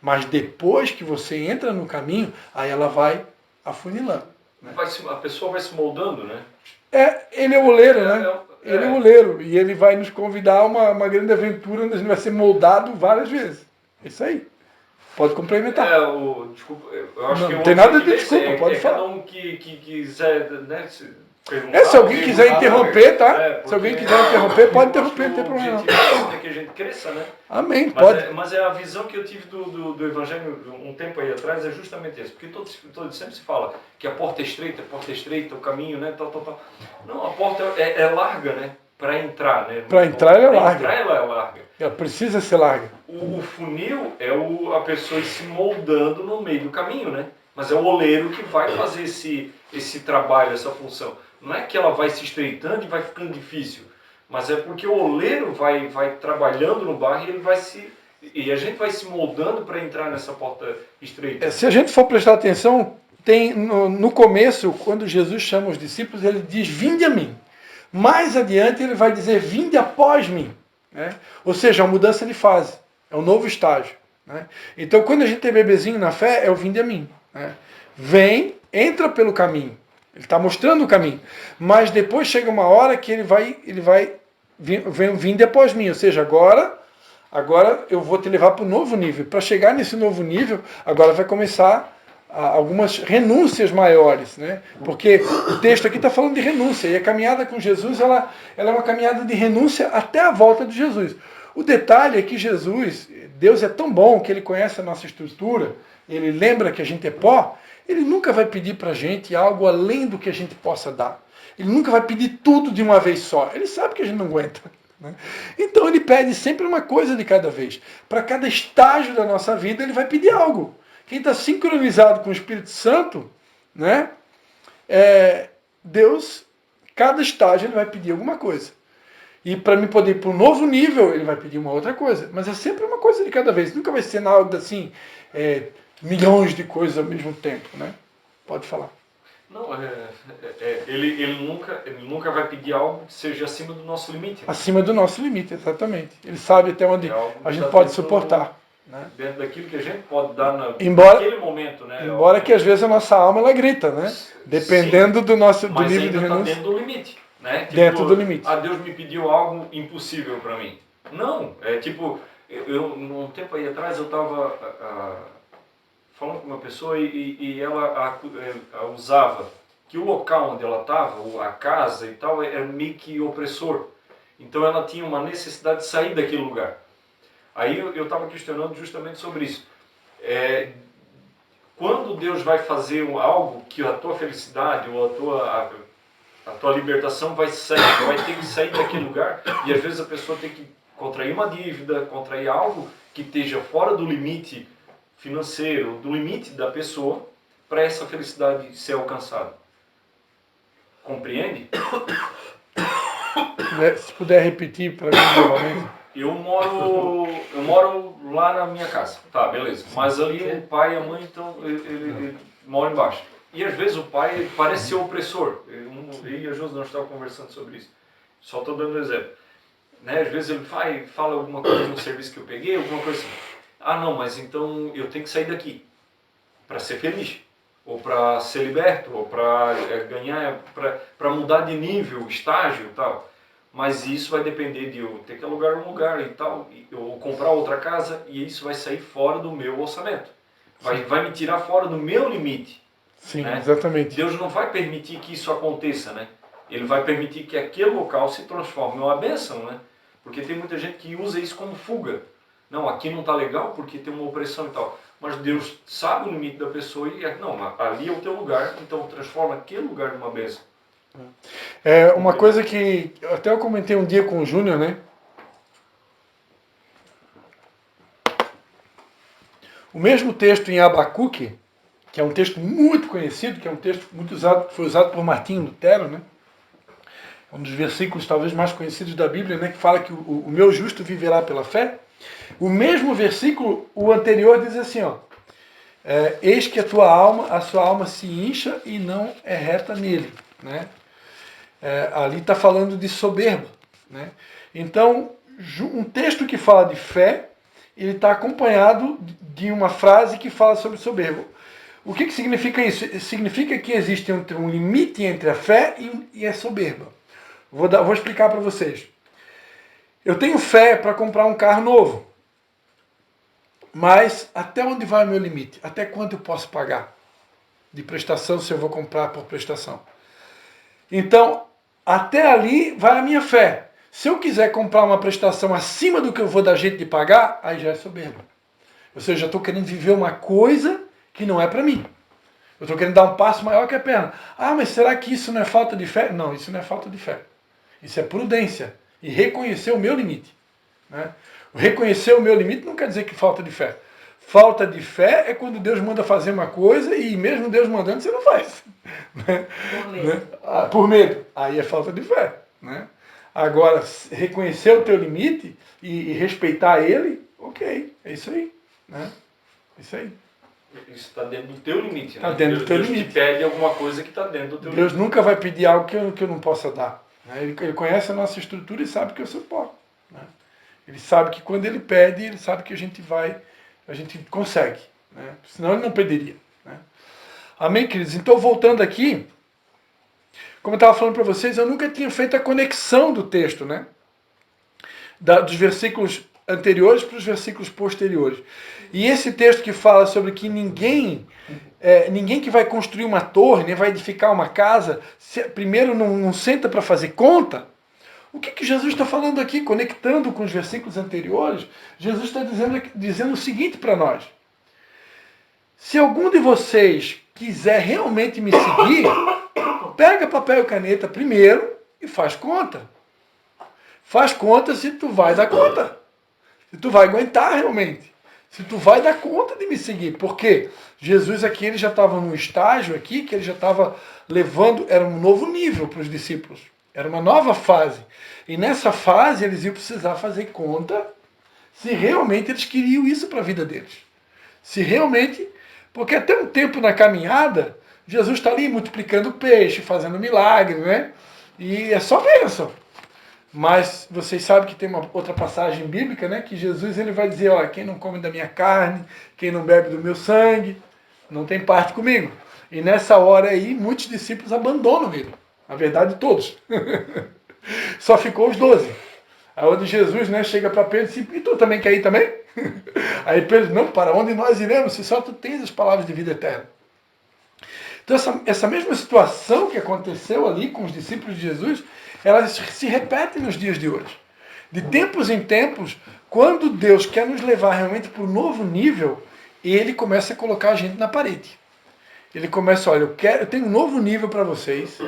Speaker 1: Mas depois que você entra no caminho, aí ela vai afunilando. Né?
Speaker 3: A pessoa vai se moldando, né?
Speaker 1: Ele é o oleiro, né? Ele é o oleiro. E ele vai nos convidar a uma grande aventura onde a gente vai ser moldado várias vezes. É isso aí. Pode complementar.
Speaker 3: Desculpa, eu acho que
Speaker 1: não tem nada de desculpa, pode falar.
Speaker 3: Cada um que quiser, né,
Speaker 1: se alguém quiser interromper, tá? Se alguém quiser interromper, pode interromper, não tem problema.
Speaker 3: O objetivo é que a gente cresça, né?
Speaker 1: Amém, pode.
Speaker 3: Mas a visão que eu tive do Evangelho um tempo aí atrás é justamente essa. Porque todo sempre se fala que a porta é estreita, o caminho, né? Tal. Não, a porta é larga, né? Para entrar, né?
Speaker 1: Para entrar ela é larga.
Speaker 3: Para entrar ela é larga.
Speaker 1: Ela precisa ser larga.
Speaker 3: O funil é a pessoa se moldando no meio do caminho, né? Mas é o oleiro que vai fazer esse trabalho, essa função. Não é que ela vai se estreitando e vai ficando difícil, mas é porque o oleiro vai trabalhando no barro e a gente vai se moldando para entrar nessa porta estreita.
Speaker 1: Se a gente for prestar atenção, tem no começo, quando Jesus chama os discípulos, ele diz, vinde a mim. Mais adiante ele vai dizer, vinde após mim. Né? Ou seja, a mudança de fase, é um novo estágio. Né? Então quando a gente tem bebezinho na fé, é o vinde a mim. Né? Vem, entra pelo caminho. Ele está mostrando o caminho. Mas depois chega uma hora que ele vai vir após mim. Ou seja, agora eu vou te levar para um novo nível. Para chegar nesse novo nível, agora vai começar algumas renúncias maiores. Né? Porque o texto aqui está falando de renúncia. E a caminhada com Jesus ela é uma caminhada de renúncia até a volta de Jesus. O detalhe é que Deus é tão bom que Ele conhece a nossa estrutura, Ele lembra que a gente é pó, Ele nunca vai pedir para a gente algo além do que a gente possa dar. Ele nunca vai pedir tudo de uma vez só. Ele sabe que a gente não aguenta. Né? Então Ele pede sempre uma coisa de cada vez. Para cada estágio da nossa vida, Ele vai pedir algo. Quem está sincronizado com o Espírito Santo, né? Deus, cada estágio, Ele vai pedir alguma coisa. E para mim poder ir para um novo nível, Ele vai pedir uma outra coisa. Mas é sempre uma coisa de cada vez. Nunca vai ser nada assim... milhões de coisas ao mesmo tempo, né? Pode falar.
Speaker 3: Não, ele nunca vai pedir algo que seja acima do nosso limite.
Speaker 1: Acima do nosso limite, exatamente. Ele sabe até onde a gente pode suportar. Né?
Speaker 3: Dentro daquilo que a gente pode dar
Speaker 1: naquele
Speaker 3: momento, né?
Speaker 1: Embora que às vezes a nossa alma ela grita, né? Dependendo do nível de renúncia.
Speaker 3: Dentro do limite, né? Tipo,
Speaker 1: dentro do limite.
Speaker 3: Deus me pediu algo impossível para mim. Não, tipo, um tempo aí atrás eu estava falando com uma pessoa e ela usava que o local onde ela estava, a casa e tal, era meio que opressor. Então ela tinha uma necessidade de sair daquele lugar. Aí eu estava questionando justamente sobre isso. Quando Deus vai fazer algo que a tua felicidade ou a tua libertação vai ter que sair daquele lugar, e às vezes a pessoa tem que contrair uma dívida, contrair algo que esteja fora do limite financeiro, do limite da pessoa, para essa felicidade ser alcançada. Compreende?
Speaker 1: Se puder repetir para mim novamente.
Speaker 3: Eu moro lá na minha casa, tá, beleza. Mas ali o pai e a mãe, então, ele mora embaixo. E às vezes o pai parece ser opressor. Eu e a Josi nós estávamos conversando sobre isso. Só estou dando um exemplo. Né? Às vezes ele fala alguma coisa no serviço que eu peguei, alguma coisa assim. Ah, não, mas então eu tenho que sair daqui para ser feliz, ou para ser liberto, ou para ganhar, para mudar de nível, estágio e tal. Mas isso vai depender de eu ter que alugar um lugar e tal, ou comprar outra casa, e isso vai sair fora do meu orçamento. Vai me tirar fora do meu limite.
Speaker 1: Sim,
Speaker 3: né?
Speaker 1: Exatamente.
Speaker 3: Deus não vai permitir que isso aconteça, né? Ele vai permitir que aquele local se transforme em uma bênção, né? Porque tem muita gente que usa isso como fuga. Não, aqui não está legal porque tem uma opressão e tal. Mas Deus sabe o limite da pessoa e não, ali é o teu lugar, então transforma aquele lugar numa bênção.
Speaker 1: Uma coisa que até eu comentei um dia com o Júnior, né? O mesmo texto em Abacuque, que é um texto muito conhecido, que é um texto muito usado, foi usado por Martinho Lutero, né? Um dos versículos talvez mais conhecidos da Bíblia, né? Que fala que o meu justo viverá pela fé. O mesmo versículo, o anterior, diz assim, ó. Eis que a sua alma se incha e não é reta nele, né? Ali está falando de soberba, né? Então, um texto que fala de fé, ele está acompanhado de uma frase que fala sobre soberba. O que significa isso? Significa que existe um limite entre a fé e a soberba. Vou explicar para vocês. Eu tenho fé para comprar um carro novo, mas até onde vai o meu limite? Até quanto eu posso pagar de prestação se eu vou comprar por prestação? Então, até ali vai a minha fé. Se eu quiser comprar uma prestação acima do que eu vou dar jeito de pagar, aí já é soberba. Ou seja, eu estou querendo viver uma coisa que não é para mim. Eu estou querendo dar um passo maior que a perna. Ah, mas será que isso não é falta de fé? Não, isso não é falta de fé. Isso é prudência. E reconhecer o meu limite. Né? Reconhecer o meu limite não quer dizer que falta de fé. Falta de fé é quando Deus manda fazer uma coisa e mesmo Deus mandando você não faz. Né?
Speaker 2: Por medo.
Speaker 1: Por medo. Aí é falta de fé. Né? Agora, reconhecer o teu limite e respeitar ele, ok, é isso aí. Né? É isso aí.
Speaker 3: Isso está dentro do teu limite.
Speaker 1: Está dentro do teu limite.
Speaker 3: Deus te pede alguma coisa que está dentro do teu limite.
Speaker 1: Deus nunca vai pedir algo que eu não possa dar. Né? Ele conhece a nossa estrutura e sabe que eu suporto. Né? Ele sabe que quando ele pede, ele sabe que a gente consegue. Né? Senão ele não pediria. Né? Amém, queridos? Então, voltando aqui, como eu estava falando para vocês, eu nunca tinha feito a conexão do texto, né? Dos versículos anteriores para os versículos posteriores. E esse texto que fala sobre que ninguém que vai construir uma torre, nem vai edificar uma casa, primeiro não senta para fazer conta. O que Jesus está falando aqui, conectando com os versículos anteriores? Jesus está dizendo o seguinte para nós. Se algum de vocês quiser realmente me seguir, pega papel e caneta primeiro e faz conta. Faz conta se tu vai dar conta. Se tu vai aguentar realmente. Se tu vai dar conta de me seguir. Porque Jesus aqui ele já estava num estágio aqui que ele já estava levando, era um novo nível para os discípulos. Era uma nova fase. E nessa fase eles iam precisar fazer conta se realmente eles queriam isso para a vida deles. Se realmente... Porque até um tempo na caminhada, Jesus está ali multiplicando peixe, fazendo milagre, né? E é só bênção. Mas vocês sabem que tem uma outra passagem bíblica, né? Que Jesus ele vai dizer, olha, quem não come da minha carne, quem não bebe do meu sangue, não tem parte comigo. E nessa hora aí, muitos discípulos abandonam ele. Na verdade, todos. Só ficou os 12. Aí onde Jesus, né, chega para Pedro e diz, e tu também quer ir também? Aí Pedro, não, para onde nós iremos se só tu tens as palavras de vida eterna? Então essa mesma situação que aconteceu ali com os discípulos de Jesus, ela se repete nos dias de hoje. De tempos em tempos, quando Deus quer nos levar realmente para um novo nível, ele começa a colocar a gente na parede. Ele começa, olha, eu tenho um novo nível para vocês.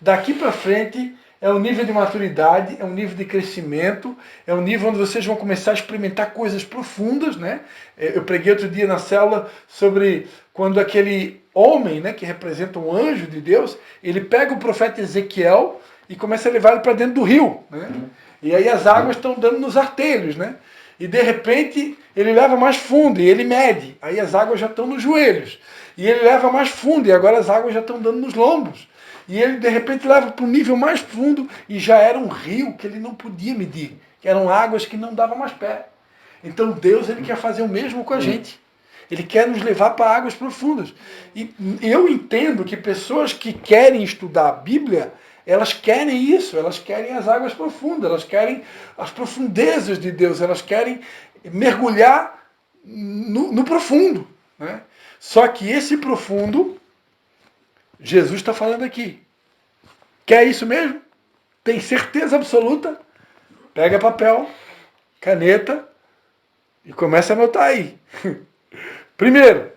Speaker 1: Daqui para frente é um nível de maturidade, é um nível de crescimento, é um nível onde vocês vão começar a experimentar coisas profundas, né? Eu preguei outro dia na célula sobre quando aquele homem, né, que representa um anjo de Deus, ele pega o profeta Ezequiel e começa a levar ele para dentro do rio, né? E aí as águas estão dando nos artelhos, né? E de repente ele leva mais fundo e ele mede. Aí as águas já estão nos joelhos. E ele leva mais fundo e agora as águas já estão dando nos lombos. E ele de repente leva para um nível mais fundo e já era um rio que ele não podia medir. Que eram águas que não davam mais pé. Então Deus ele quer fazer o mesmo com a gente. Ele quer nos levar para águas profundas. E eu entendo que pessoas que querem estudar a Bíblia, elas querem isso, elas querem as águas profundas, elas querem as profundezas de Deus, elas querem mergulhar no profundo, né? Só que esse profundo, Jesus está falando aqui. Quer isso mesmo? Tem certeza absoluta? Pega papel, caneta e começa a anotar aí. Primeiro,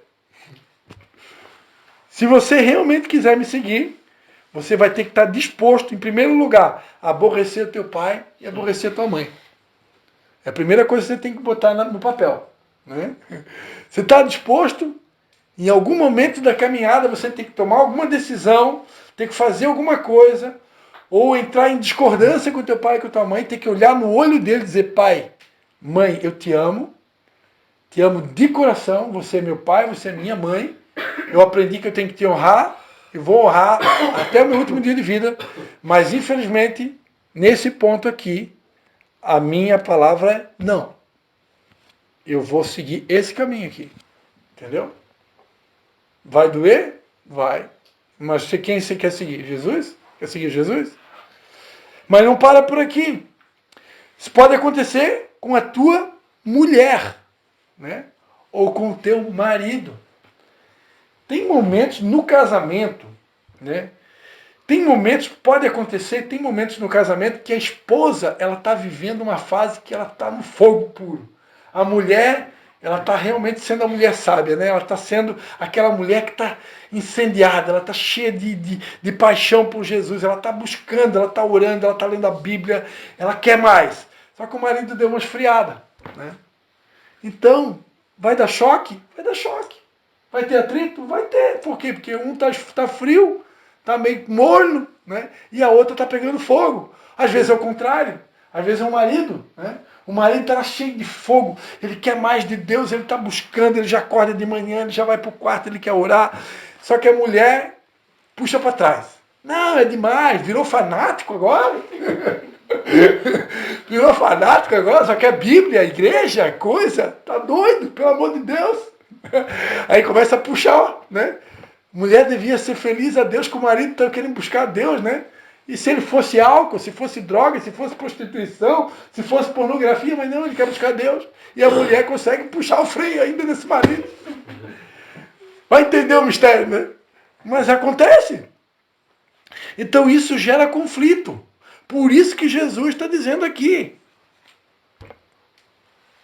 Speaker 1: se você realmente quiser me seguir, você vai ter que estar disposto, em primeiro lugar, a aborrecer o teu pai e aborrecer a tua mãe. É a primeira coisa que você tem que botar no papel, né? Você está disposto? Em algum momento da caminhada você tem que tomar alguma decisão, tem que fazer alguma coisa, ou entrar em discordância com o teu pai e com a tua mãe, tem que olhar no olho dele e dizer, pai, mãe, eu te amo de coração, você é meu pai, você é minha mãe, eu aprendi que eu tenho que te honrar, e vou honrar até o meu último dia de vida, mas infelizmente, nesse ponto aqui, a minha palavra é não. Eu vou seguir esse caminho aqui, entendeu? Vai doer? Vai. Mas quem você quer seguir? Jesus? Quer seguir Jesus? Mas não para por aqui. Isso pode acontecer com a tua mulher, né? Ou com o teu marido. Tem momentos no casamento, né? Tem momentos, pode acontecer, tem momentos no casamento que a esposa, ela está vivendo uma fase que ela está no fogo puro. A mulher, ela está realmente sendo a mulher sábia, né? Ela está sendo aquela mulher que está incendiada, ela está cheia de paixão por Jesus, ela está buscando, ela está orando, ela está lendo a Bíblia, ela quer mais. Só que o marido deu uma esfriada, né? Então, vai dar choque? Vai dar choque. Vai ter atrito? Vai ter. Por quê? Porque um está frio, está meio morno, né? E a outra está pegando fogo. Às vezes é o contrário. Às vezes é o marido, né? O marido está cheio de fogo, ele quer mais de Deus, ele está buscando, ele já acorda de manhã, ele já vai para o quarto, ele quer orar. Só que a mulher puxa para trás. Não, é demais, virou fanático agora. Virou fanático agora, só quer Bíblia, igreja, coisa. Tá doido, pelo amor de Deus. Aí começa a puxar, né? Mulher devia ser feliz a Deus que o marido está querendo buscar a Deus, né? E se ele fosse álcool, se fosse droga, se fosse prostituição, se fosse pornografia, mas não, ele quer buscar Deus. E a mulher consegue puxar o freio ainda nesse marido. Vai entender o mistério, né? Mas acontece. Então isso gera conflito. Por isso que Jesus está dizendo aqui.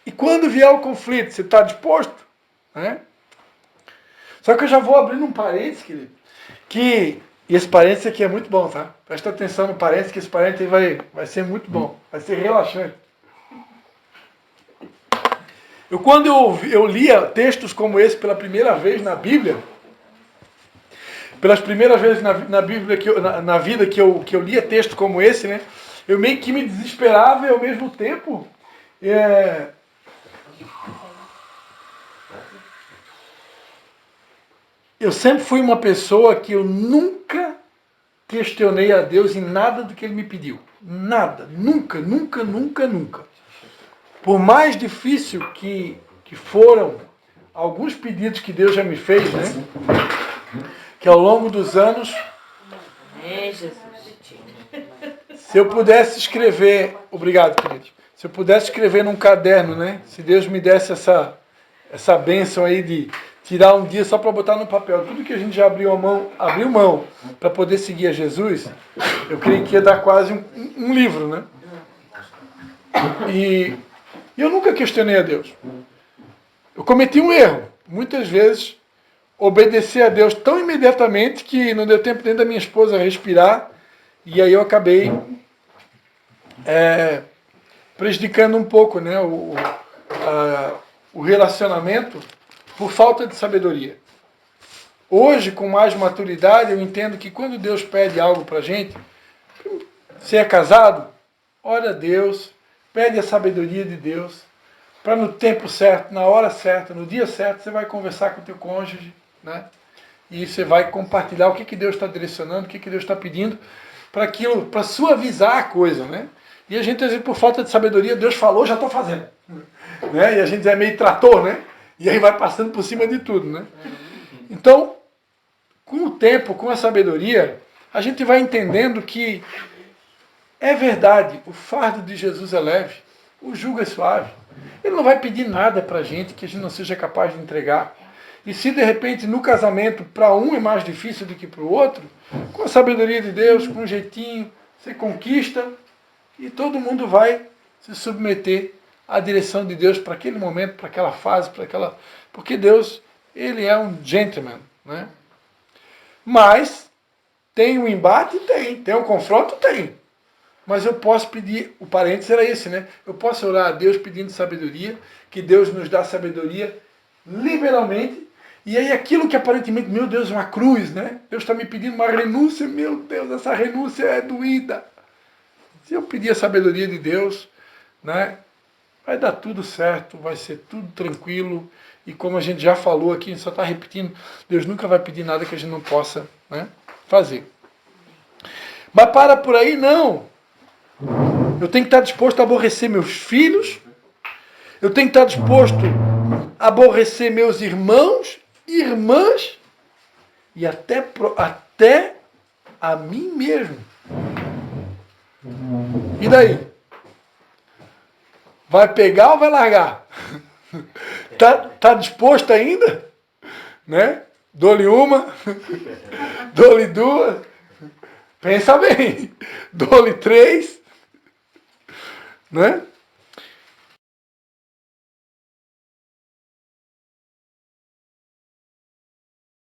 Speaker 1: E quando vier o conflito, você está disposto? Né? Só que eu já vou abrindo um parênteses, querido, que e esse parênteses aqui é muito bom, tá? Presta atenção no parênteses, que esse parênteses vai ser muito bom. Vai ser relaxante. Quando eu lia textos como esse pela primeira vez na Bíblia, pelas primeiras vezes na Bíblia, na vida que eu lia texto como esse, né? Eu meio que me desesperava e ao mesmo tempo... eu sempre fui uma pessoa que eu nunca questionei a Deus em nada do que Ele me pediu. Nada. Nunca, nunca, nunca, nunca. Por mais difícil que foram alguns pedidos que Deus já me fez, né? Que ao longo dos anos, se eu pudesse escrever, obrigado, querido, se eu pudesse escrever num caderno, né? Se Deus me desse essa bênção aí de tirar um dia só para botar no papel tudo que a gente já abriu mão para poder seguir a Jesus, eu creio que ia dar quase um livro, né? E eu nunca questionei a Deus. Eu cometi um erro. Muitas vezes, obedeci a Deus tão imediatamente que não deu tempo nem da minha esposa respirar. E aí eu acabei prejudicando um pouco, né, o relacionamento por falta de sabedoria. Hoje, com mais maturidade, eu entendo que quando Deus pede algo pra gente, se é casado, ora a Deus, pede a sabedoria de Deus, para no tempo certo, na hora certa, no dia certo, você vai conversar com o teu cônjuge, né? E você vai compartilhar o que Deus está direcionando, o que Deus está pedindo, para suavizar a coisa, né? E a gente, às vezes, por falta de sabedoria, Deus falou, já estou fazendo. Né? E a gente é meio trator, né? E aí vai passando por cima de tudo, né? Então, com o tempo, com a sabedoria, a gente vai entendendo que é verdade, o fardo de Jesus é leve, o jugo é suave. Ele não vai pedir nada para a gente que a gente não seja capaz de entregar. E se de repente no casamento para um é mais difícil do que para o outro, com a sabedoria de Deus, com um jeitinho, você conquista e todo mundo vai se submeter à direção de Deus para aquele momento, para aquela fase, porque Deus, Ele é um gentleman, né? Mas tem um embate? Tem um confronto? Tem. Mas eu posso pedir, o parênteses era esse, né? Eu posso orar a Deus pedindo sabedoria, que Deus nos dá sabedoria liberalmente, e aí aquilo que aparentemente, meu Deus, é uma cruz, né? Deus está me pedindo uma renúncia, meu Deus, essa renúncia é doída. Se eu pedir a sabedoria de Deus, né? Vai dar tudo certo, vai ser tudo tranquilo, e como a gente já falou aqui, a gente só está repetindo, Deus nunca vai pedir nada que a gente não possa, né, fazer. Mas para por aí, não. Eu tenho que estar disposto a aborrecer meus filhos, eu tenho que estar disposto a aborrecer meus irmãos, irmãs, e até a mim mesmo. E daí? Vai pegar ou vai largar? Tá disposto ainda? Né? Dou-lhe uma, dou-lhe duas, pensa bem, dou-lhe três, né?